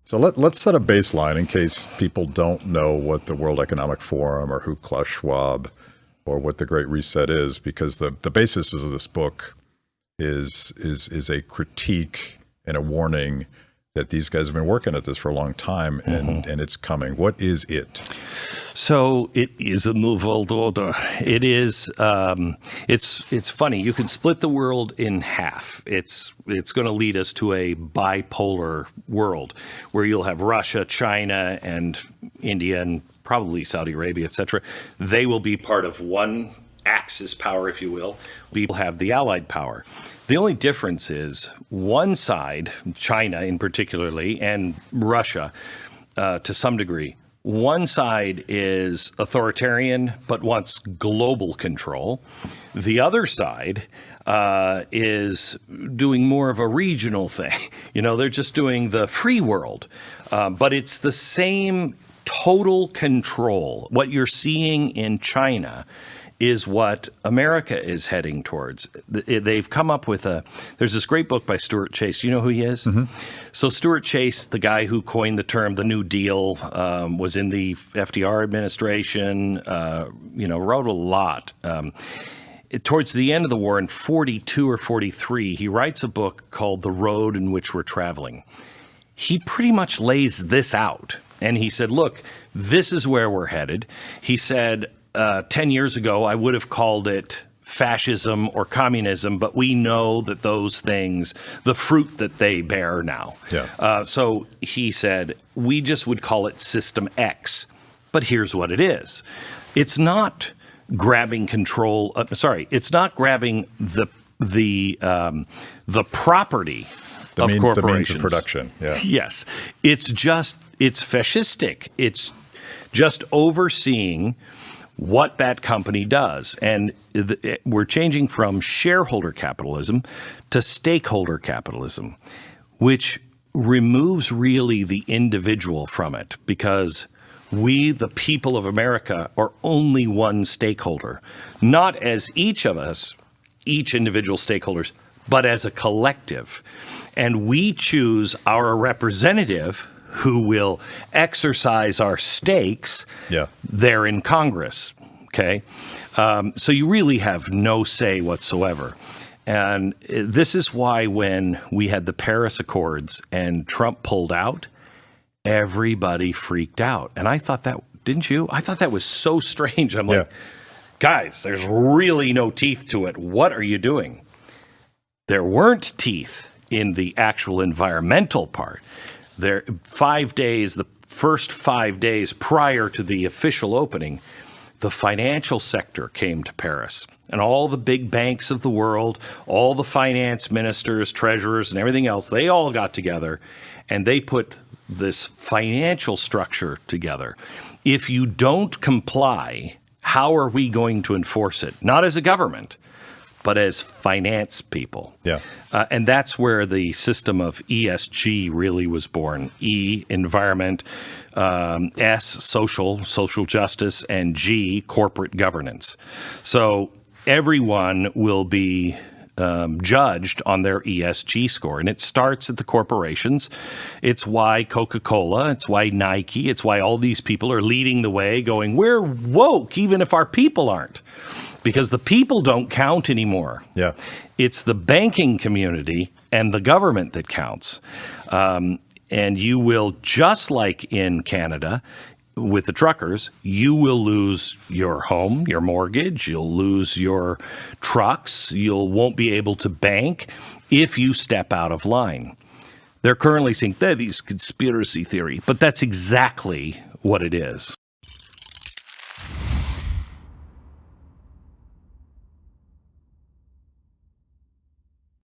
So let's set a baseline in case people don't know what the World Economic Forum or who Klaus Schwab or what the Great Reset is, because the basis of this book is a critique and a warning that these guys have been working at this for a long time, and it's coming. What is it? So it is a New World Order. It is. It's funny. You can split the world in half. It's going to lead us to a bipolar world where you'll have Russia, China, and India, and probably Saudi Arabia, etc. They will be part of one Axis power, if you will. We will have the Allied power. The only difference is one side, China in particularly, and Russia to some degree, one side is authoritarian but wants global control. The other side is doing more of a regional thing. You know, they're just doing the free world, but it's the same total control. What you're seeing in China is what America is heading towards. They've come up with there's this great book by Stuart Chase. Do you know who he is? Mm-hmm. So Stuart Chase, the guy who coined the term the New Deal, was in the FDR administration, wrote a lot. Towards the end of the war in 42 or 43, he writes a book called The Road in Which We're Traveling. He pretty much lays this out. And he said, look, this is where we're headed. He said, 10 years ago, I would have called it fascism or communism, but we know that those things, the fruit that they bear now. Yeah. So he said, we just would call it System X. But here's what it is. It's not grabbing control. It's not grabbing the property of corporations. The means of production. Yeah. Yes. It's fascistic. It's just overseeing what that company does. And we're changing from shareholder capitalism to stakeholder capitalism, which removes really the individual from it, because we, the people of America, are only one stakeholder, not as each of us, each individual stakeholders, but as a collective. And we choose our representative who will exercise our stakes there in Congress, okay? So you really have no say whatsoever. And this is why when we had the Paris Accords and Trump pulled out, everybody freaked out. And I thought that, didn't you? I thought that was so strange. I'm like, guys, there's really no teeth to it. What are you doing? There weren't teeth in the actual environmental part. There, 5 days, the first 5 days prior to the official opening, the financial sector came to Paris. And all the big banks of the world, all the finance ministers, treasurers, and everything else, they all got together and they put this financial structure together. If you don't comply, how are we going to enforce it? Not as a government, but as finance people. Yeah. And that's where the system of ESG really was born. E, environment, S, social justice, and G, corporate governance. So everyone will be judged on their ESG score. And it starts at the corporations. It's why Coca-Cola, it's why Nike, it's why all these people are leading the way going, we're woke even if our people aren't. Because the people don't count anymore. Yeah, it's the banking community and the government that counts. And you will, just like in Canada with the truckers, you will lose your home, your mortgage, you'll lose your trucks, won't be able to bank if you step out of line. They're currently saying these conspiracy theory, but that's exactly what it is.